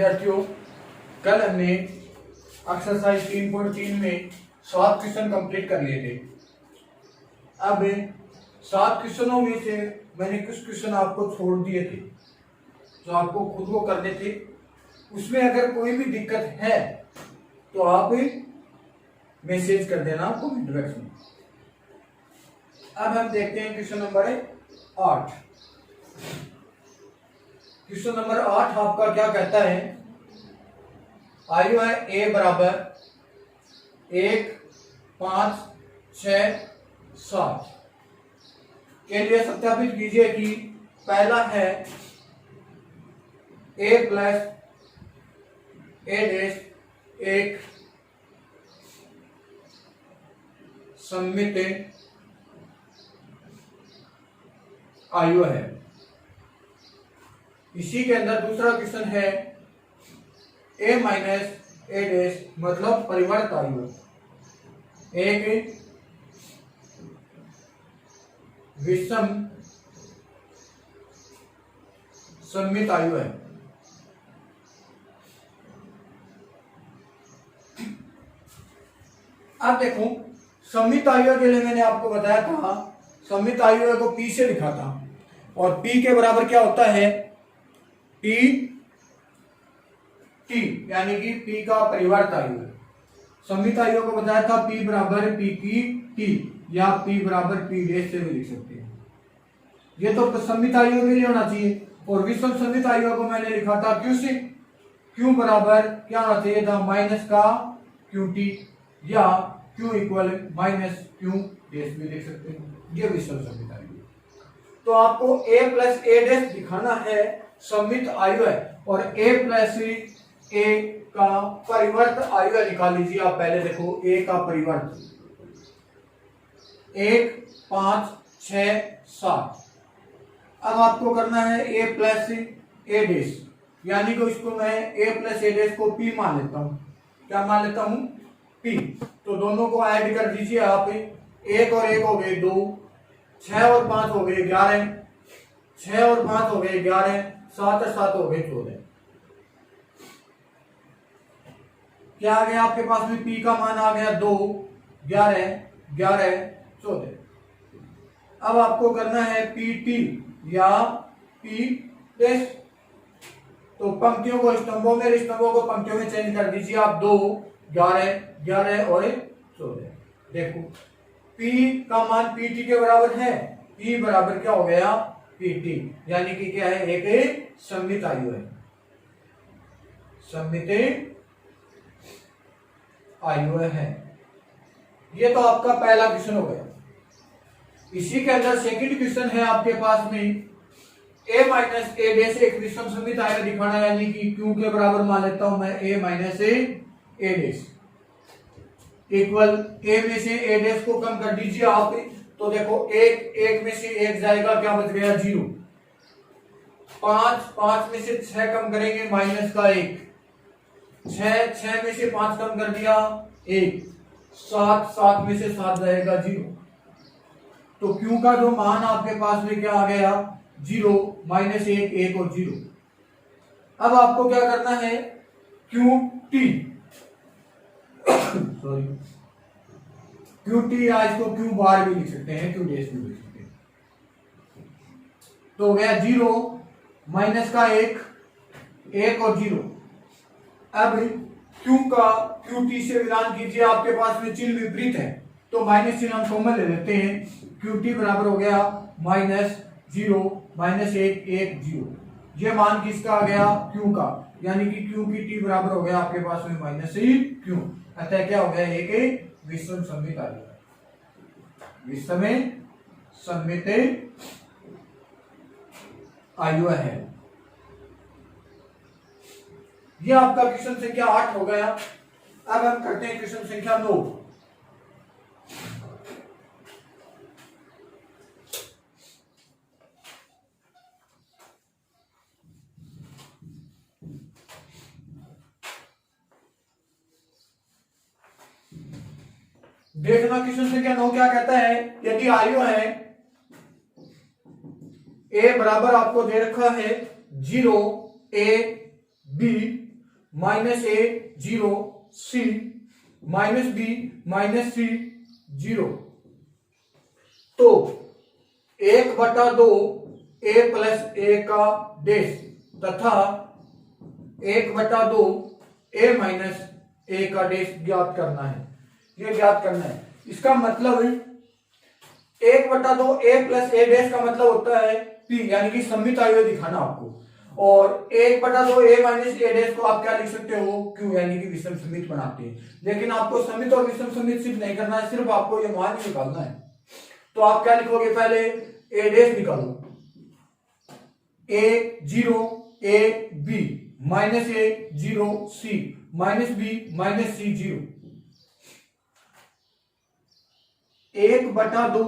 विद्यार्थियों, कल हमने एक्सरसाइज 3.3 में 7 क्वेश्चन कंप्लीट कर लिए थे। अब 7 क्वेश्चनों में से मैंने कुछ क्वेश्चन आपको छोड़ दिए थे जो आपको खुद को करने थे। उसमें अगर कोई भी दिक्कत है तो आप मैसेज कर देना कमेंट बॉक्स में। अब हम देखते हैं क्वेश्चन नंबर 8। क्वेश्चन नंबर 8 आपका क्या कहता है? आयु है ए बराबर 1, 5, 6, 7 के लिए सत्यापित कीजिए कि पहला है a प्लस a डैश एक सममित आयु है। इसी के अंदर दूसरा क्वेश्चन है a माइनस a डैश मतलब परिवर्त आयु एक विषम सममित आयु है। अब देखो, सममित आयु के लिए मैंने आपको बताया था, सममित आयु को P से लिखा था और P के बराबर क्या होता है? P T यानी कि P का परिवर्त आयु है। सममित आयु को बताया था P बराबर P की T या P बराबर P डैश से भी लिख सकते हैं। ये तो सममित आयु के लिए होना चाहिए। और विषम सममित आयु को मैंने लिखा था Q से। Q बराबर क्या होना चाहिए था? माइनस का QT या Q equal minus Q dash भी लिख सकते हैं। ये विषम सममित आयु। तो आपको A प्लस A डैश दिखाना है, सममित आयु है, और A प्लस A का परिवर्त आयु है। निकाल लीजिए आप। पहले देखो A का परिवर्त 1, 5, 6, 7। अब आपको करना है A प्लस A डैश, यानी कि इसको मैं A प्लस A डैश को P मान लेता हूं। क्या मान लेता हूं? P। तो दोनों को ऐड कर दीजिए आप। 1 और 1 हो गए 2, 6 और 5 हो गए 11, 6 और 5 हो गए 11, 7 और 7 हो गए 14। क्या आ गया आपके पास में? P का मान आ गया 2, 11, 11, 14। अब आपको करना है PT या P डैश। तो पंक्तियों को स्तंभों में, स्तंभों को पंक्तियों में चेंज कर दीजिए आप। 2, 11, 11 और 14। देखो P का मान PT के बराबर है। P बराबर क्या हो गया? PT, यानी कि क्या है? एक सममित आयु है। सममित आयु है। ये तो आपका पहला क्वेश्चन हो गया। इसी के अंदर सेकंड क्वेश्चन है आपके पास में A माइनस A डैश एक विषम सममित आयु दिखाना, यानी कि Q के बराबर मान लेता हूं मैं A minus A dash equal A में से A डैश को कम कर दीजिए आप। तो देखो 1 में से 1 जाएगा, क्या बच गया? 0। 5 में से 6 कम करेंगे, माइनस का 1। 6 में से 5 कम कर दिया 1। 7 में से 7 जाएगा 0। तो Q का जो मान आपके पास में क्या आ गया? 0, माइनस 1, 1 और 0। अब आपको क्या करना है? QT सॉरी QT या इसको Q बार भी लिख सकते हैं, Q डैश भी लिख सकते हैं। तो हो गया 0, माइनस का 1, 1 और 0। अब Q का QT से मिलान कीजिए। आपके पास में चिन्ह विपरीत है तो माइनस चिन्ह हम कॉमन ले लेते हैं। QT बराबर हो गया माइनस 0, माइनस 1, 1, 0। ये मान किसका आ गया? Q का, यानी कि Q की T बराबर हो गया आपके पास में माइनस Q। अतः क्या हो गया? एक विषम सममित आयु। विषम सममित आयु है। यह आपका क्वेश्चन संख्या 8 हो गया। अब हम करते हैं क्वेश्चन संख्या 9। देखना क्वेश्चन संख्या 9 क्या कहता है? यदि आयु है ए बराबर आपको दे रखा है 0 A B minus A 0 C minus B minus C 0। तो 1/2 ए प्लस ए का डेश तथा 1/2 ए माइनस ए का डेश ज्ञात करना है। ये ज्ञात करना है। इसका मतलब 1/2 ए प्लस ए डेश का मतलब होता है पी, यानी कि सममित आयुः दिखाना आपको। और 1/2 ए माइनस ए डेश को आप क्या लिख सकते हो, क्यू, यानी कि विषम सममित बनाते हैं। लेकिन आपको सममित और विषम सममित सिर्फ नहीं करना है, सिर्फ आपको ये मान ही निकालना है। तो आप क्या लिखोगे, पहले ए डेश निकालो, A 0 A B minus A 0 C minus B minus C 0। 1/2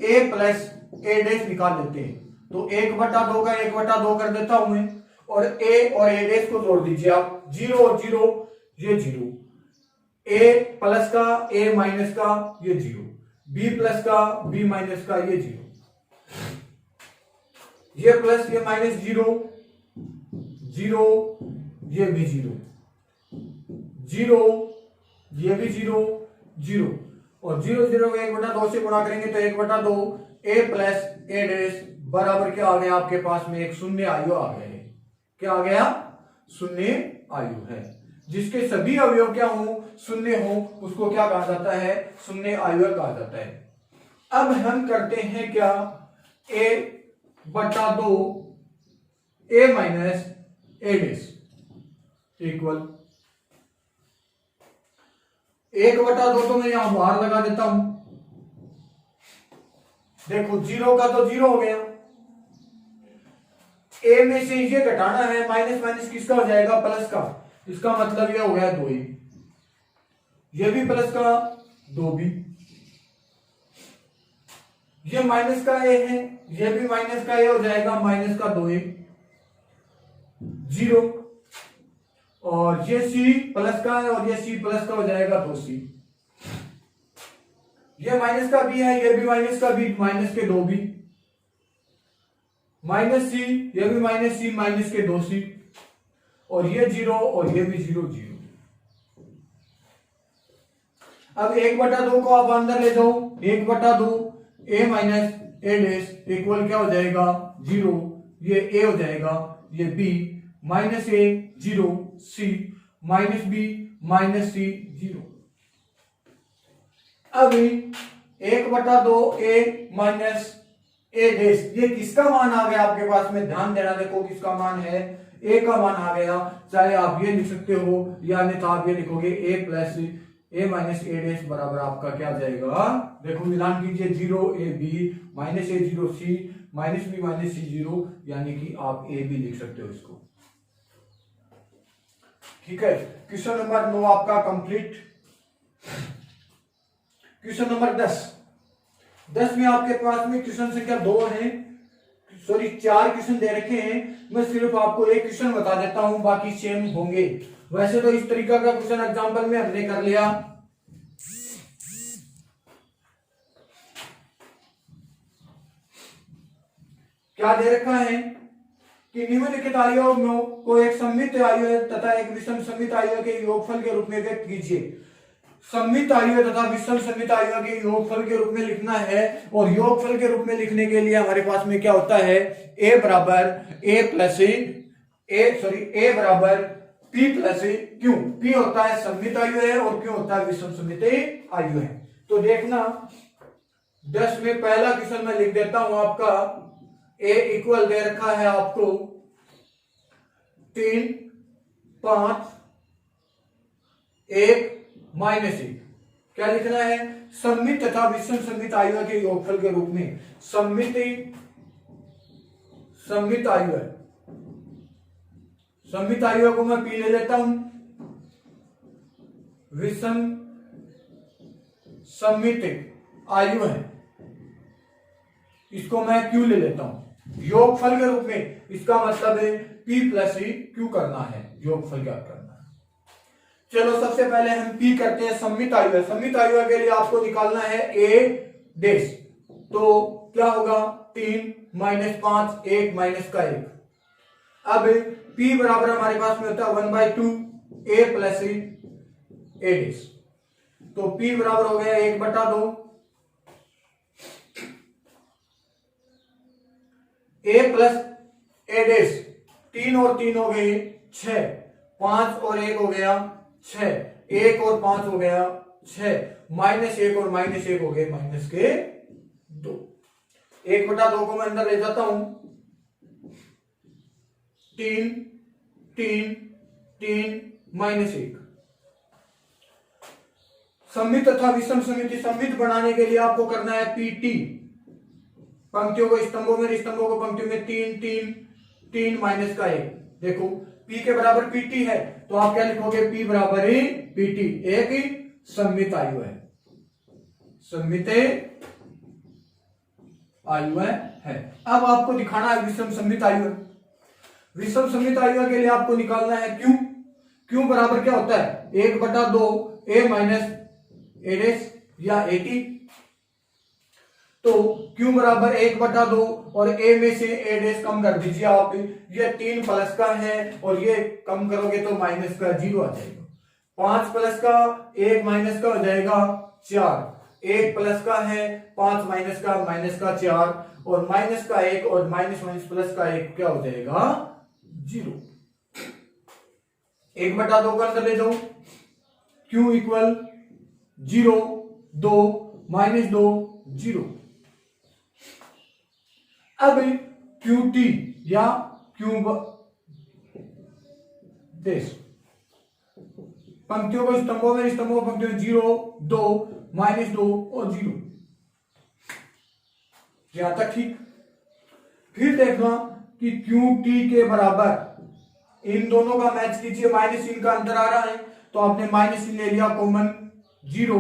A plus A dash निकाल लेते हैं। तो 1/2 का 1/2 कर देता हूं मैं, और ए डेश को जोड़ दीजिए आप, 0 और 0 ये 0, ए प्लस का ए माइनस का ये 0, बी प्लस का बी माइनस का ये 0, ये प्लस ये माइनस 0 0, ये भी 0 0, ये भी 0 0, और 0 0 को 1/2 से गुणा करेंगे तो 1/2 ए प्लस ए डेश बराबर क्या आ गया, आपके पास में एक शून्य आयु आ गया है। क्या आ गया, शून्य आयु है। जिसके सभी अवयव क्या हो, शून्य हो, उसको क्या कहा जाता है, शून्य आयु कहा जाता है। अब हम करते हैं क्या, a/2 a minus A dash equal 1/2 तो मैं यहां बाहर लगा देता हूं। देखो 0 का तो 0 हो गया, ए में से ये घटाना है, माइनस माइनस किसका हो जाएगा, प्लस का। इसका मतलब ये हो गया 2a, ये भी प्लस का 2b, ये माइनस का a है, ये भी माइनस का a हो जाएगा, माइनस का 2a 0, और ये c प्लस का है और ये c प्लस का हो जाएगा 2c, ये माइनस का b है, ये भी माइनस का b, माइनस के 2b, माइनस सी, ये भी माइनस सी, माइनस के 2c, और ये 0 और ये भी 0 0। अब 1/2 को आप अंदर ले जाओ, 1/2 ए माइनस ए डेश इक्वल क्या हो जाएगा, 0, ये ए हो जाएगा, ये B minus A 0 C minus B minus C 0। अभी 1/2 ए माइनस ए डेश, ये किसका मान आ गया आपके पास में, ध्यान देना, देखो किसका मान है, ए का मान आ गया। चाहे आप ये लिख सकते हो या नहीं तो आप ये लिखोगे A plus A minus A dash बराबर आपका क्या आ जाएगा, देखो मिलान कीजिए, 0 A B minus A 0 C minus B minus C 0, यानी कि आप ए भी लिख सकते हो इसको। ठीक है, क्वेश्चन नंबर 9 आपका कंप्लीट। क्वेश्चन नंबर 10 में आपके पास में क्वेश्चन संख्या 2 है, सॉरी 4 क्वेश्चन दे रखे हैं। मैं सिर्फ आपको एक क्वेश्चन बता देता हूं, बाकी सेम होंगे। वैसे तो इस तरीका का क्वेश्चन एग्जांपल में हमने कर लिया। क्या दे रखा है कि निम्नलिखित आयुओं को एक सममित आयु तथा एक विषम सममित आयु के योगफल के रूप में व्यक्त कीजिए। सममित आयु तथा विषम सममित आयु के योगफल के रूप में लिखना है, और योगफल के रूप में लिखने के लिए हमारे पास में क्या होता है, a बराबर a प्लस ए बराबर p प्लस q। p होता है सममित आयु है और q होता है विषम सममित आयु है। तो देखना 10 में पहला क्वेश्चन मैं लिख देता हूं आपका, a इक्वल दे रखा है आपको 3 5 1 माइनस 1। क्या लिखना है, सममित तथा विषम सममित आयु के योगफल के रूप में। सममित आयु है, सममित आयु को मैं पी ले लेता हूं, विषम सममित आयु है इसको मैं क्यू ले लेता हूं योगफल के रूप में। इसका मतलब है पी प्लस क्यू करना है, योगफल क्या करना है। चलो सबसे पहले हम P करते हैं, सममित आयु। सममित आयु के लिए आपको निकालना है A डेश, तो क्या होगा 3 माइनस 5 1 माइनस का 1। अब P बराबर हमारे पास में होता है 1/2 A प्लस A डैश। तो P बराबर हो गया 1/2 A प्लस A डैश। 3 और 3 हो गए 6, 5 और 1 हो गया 6, 1 और 5 हो गया 6, -1 और -1 हो गए -2। 1/2 को मैं अंदर ले जाता हूं, 3 3 3 -1। सममित तथा विषम समिति सममित बनाने के लिए आपको करना है पीटी। पंक्तियों को स्तंभों में, स्तंभों को पंक्तियों में 3 3 3 -1। देखो P के बराबर पीटी है तो आप क्या लिखोगे, P बराबर ही पीटी, एक सममित आयु है, सममित आयु है। अब आपको दिखाना है विषम सममित आयु है। विषम सममित आयु के लिए आपको निकालना है क्यू। क्यू बराबर क्या होता है, 1/2 A माइनस A डैश या AT। तो Q बराबर 1/2 और A में से A डैश कम कर दीजिए आप, ये 3 प्लस का है और ये कम करोगे तो माइनस का 0 आ जाएगा। 5 प्लस का 1 माइनस का हो जाएगा 4, 1 प्लस का है 5 माइनस का 4 और माइनस का 1 और माइनस प्लस का 1 क्या हो जाएगा 0। 1/2 का अंदर ले जाओ, Q इक्वल 0 2 -2 0। अब QT या Q डैश पंक्तियों को स्तंभों में, स्तंभों पंक्तियों में 0 2 -2 और 0। यहां तक ठीक। फिर देखना कि QT के बराबर इन दोनों का मैच कीजिए, माइनस चिन्ह का अंतर आ रहा है तो आपने माइनस चिन्ह ले लिया कॉमन, 0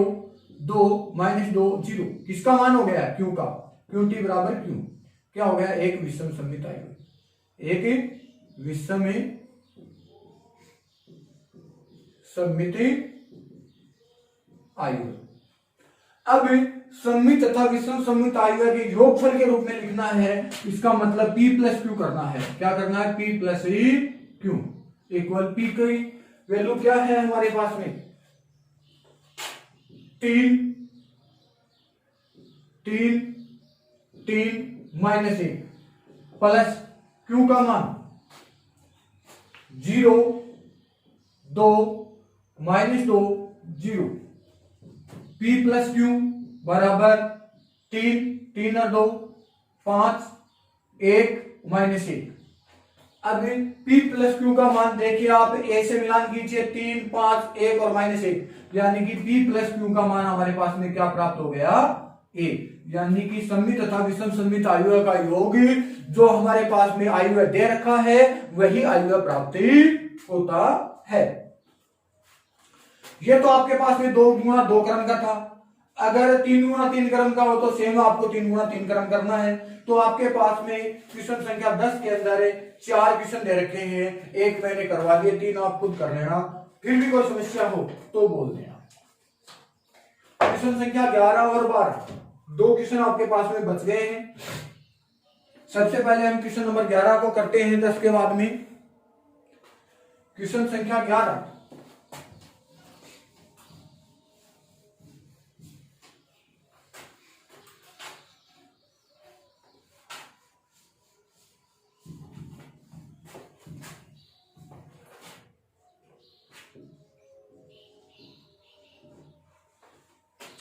2 -2 0। किसका मान हो गया Q का, QT बराबर Q क्या हो गया, एक विषम सममित आयु, एक विषम सममित आयु। अब सममित तथा विषम सममित आयु के योगफल के रूप में लिखना है, इसका मतलब P प्लस Q करना है। क्या करना है, P plus Q equal P की वैल्यू क्या है हमारे पास में, 3 3 3 -1 प्लस Q का मान 0 2 -2 0। P प्लस Q बराबर 3 3 और 2 5 1 -1। अब P प्लस Q का मान देखिए आप, A से मिलान कीजिए, 3 5 1 और -1, यानी कि P प्लस Q का मान हमारे पास में क्या प्राप्त हो गया, A। यानी कि सममित तथा विषम सममित आयु का योग जो हमारे पास में आयु दे रखा है वही आयु प्राप्ति होता है। ये तो आपके पास में 2 गुणा 2 क्रम का था। अगर 3 गुणा 3 क्रम का हो तो सेम आपको 3 गुणा 3 क्रम करना है। तो आपके पास में क्वेश्चन संख्या 10 के अंदर 4 क्वेश्चन दे रखे हैं, एक मैंने करवा दिए, 3 आप खुद कर लेना। फिर भी कोई समस्या हो तो बोल देना। क्वेश्चन संख्या 11 और 12 2 क्वेश्चन आपके पास में बच गए हैं। सबसे पहले हम क्वेश्चन नंबर 11 को करते हैं 10 के बाद में। क्वेश्चन संख्या 11,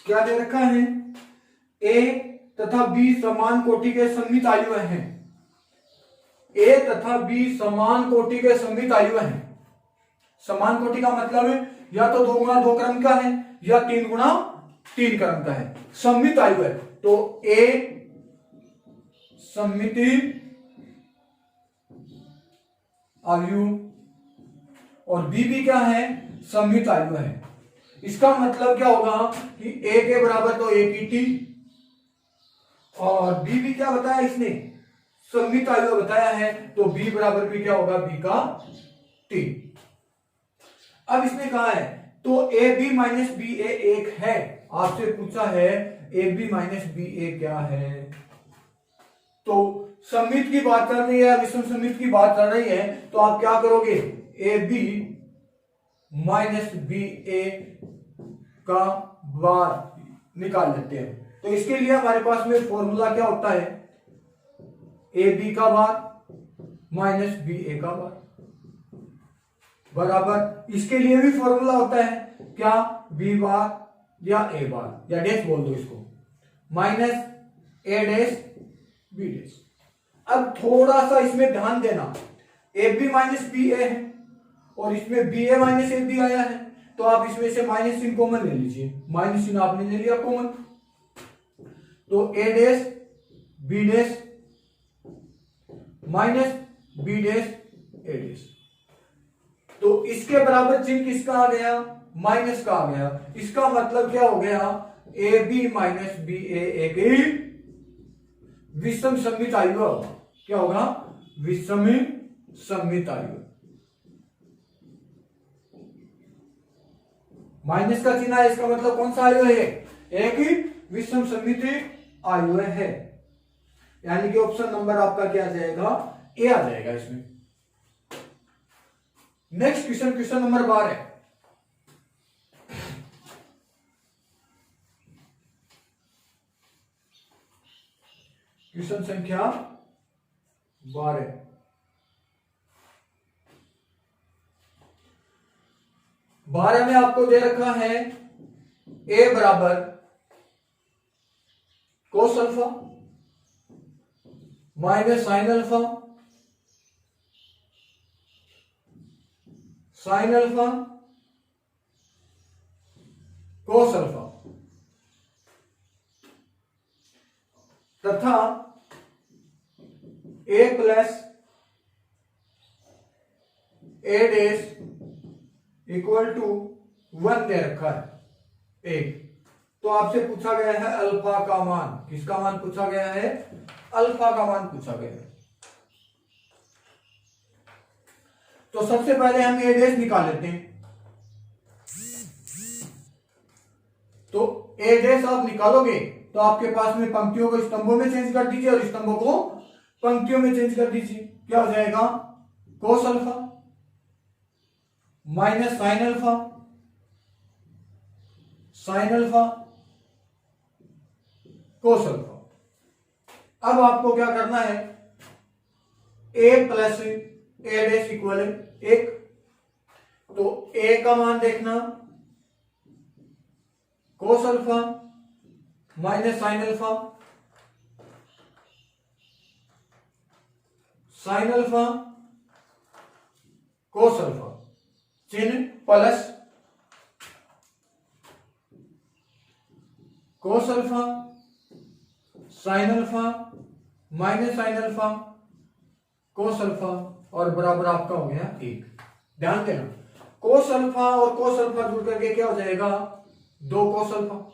क्या दे रखा है, A तथा B समान कोटि के सममित आयु हैं। A तथा B समान कोटि के सममित आयु हैं। समान कोटि का मतलब है या तो 2 गुणा 2 क्रम का है या 3 गुणा 3 क्रम का है, सममित आयु है। तो A सममित आयु और B भी क्या है, सममित आयु है। इसका मतलब क्या होगा कि A के बराबर तो APT और B भी क्या बताया इसने, सममित आयु बताया है, तो B बराबर भी क्या होगा, B का T। अब इसने कहा है तो AB माइनस BA 1 है। आपसे पूछा है AB माइनस BA क्या है, तो सममित की बात कर रही है, विषम सममित की बात कर रही है, तो आप क्या करोगे, ए बी माइनस बी ए का बार निकाल लेते हैं। तो इसके लिए हमारे पास में फॉर्मूला क्या होता है, ए बी का बार माइनस बी ए का बार बराबर, इसके लिए भी फॉर्मूला होता है क्या, बी बार या ए बार या डैश बोल दो इसको, minus A dash B dash. अब थोड़ा सा इसमें ध्यान देना, A B minus B A है और इसमें B A minus A B आया है, तो आप इसमें से माइनस इन कॉमन ले लीजिए, माइनस इन आपने ले लिया कॉमन, तो A dash B dash minus B dash A dash, तो इसके बराबर चिन्ह किसका आ गया, माइनस का आ गया। इसका मतलब क्या हो गया, ए बी माइनस बी ए एक विषम सममित आयु होगा। क्या होगा, विषम सममित आयु। माइनस का चिन्ह है, इसका मतलब कौन सा आयु है, एक विषम सममित आयु है, यानी कि ऑप्शन नंबर आपका क्या आ जाएगा, ए आ जाएगा इसमें। नेक्स्ट क्वेश्चन, क्वेश्चन नंबर 12 है। क्वेश्चन संख्या 12, में आपको दे रखा है ए बराबर cos alpha minus sine alpha, sine alpha cos alpha तथा A plus A dash equal to 1 दे रखा है एक। तो आपसे पूछा गया है अल्फा का मान, किसका मान पूछा गया है, अल्फा का मान पूछा गया है। तो सबसे पहले हम ए डैश निकाल लेते हैं, तो ए डैश आप निकालोगे तो आपके पास में पंक्तियों को स्तंभों में चेंज कर दीजिए और स्तंभों को पंक्तियों में चेंज कर दीजिए। क्या हो जाएगा, cos alpha minus sine alpha, sine alpha cos alpha. अब आपको क्या करना है, A plus A dash equal 1, तो ए का मान देखना cos alpha minus sine alpha, sine alpha cos alpha, चिन्ह plus cos alpha sine alpha minus sine alpha cos alpha और बराबर आपका हो गया 1। ध्यान देना, कोस अल्फा और कोस अल्फा जुड़ करके क्या हो जाएगा, 2 कोस अल्फा।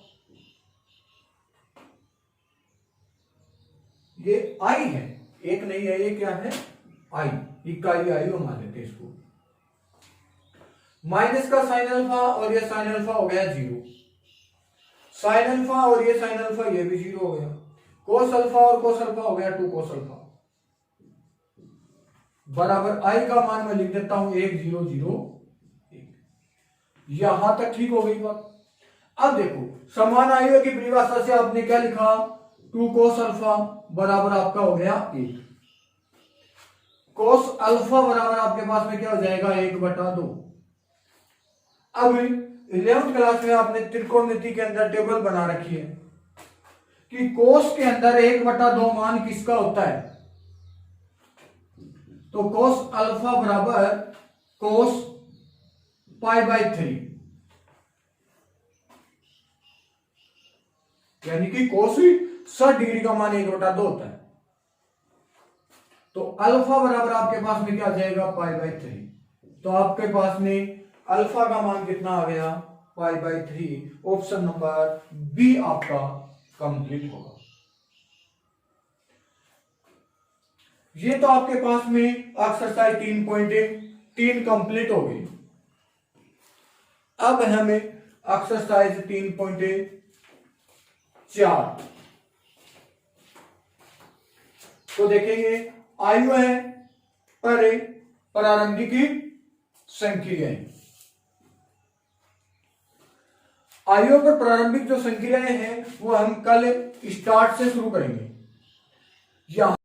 ये आई है, एक नहीं है, ये क्या है, आई, इकाई आई मान लेते हैं इसको। माइनस का साइन अल्फा और ये साइन अल्फा हो गया 0, साइन अल्फा और ये साइन अल्फा ये भी 0 हो गया, कोस अल्फा और कोस अल्फा हो गया 2 कोस अल्फा बराबर आई का मान मैं लिख देता हूं 1 0 0 1। यहां तक ठीक हो गई बात। अब देखो, समान आयु की परिभाषा से आपने क्या लिखा, 2 कोस अल्फा बराबर आपका हो गया 1, कोस अल्फा बराबर आपके पास में क्या हो जाएगा 1/2। अब 11th क्लास में आपने त्रिकोणमिति के अंदर टेबल बना रखी है कि कोस के अंदर 1/2 मान किसका होता है, तो कोस अल्फा बराबर कोस π/3, यानी कि कोस 60 डिग्री का मान 1/2 होता है। तो अल्फा बराबर आपके पास में क्या आ जाएगा π/3, तो आपके पास में अल्फा का मान कितना आ गया π/3। ऑप्शन नंबर बी आपका कंप्लीट होगा। ये तो आपके पास में एक्सरसाइज 3.3 कंप्लीट हो गई। अब हमें एक्सरसाइज 3.4 तो देखेंगे आयु है पर प्रारंभिक संक्रियाएं। आयु पर प्रारंभिक जो संक्रियाएं हैं वो हम कल स्टार्ट से शुरू करेंगे। यहाँ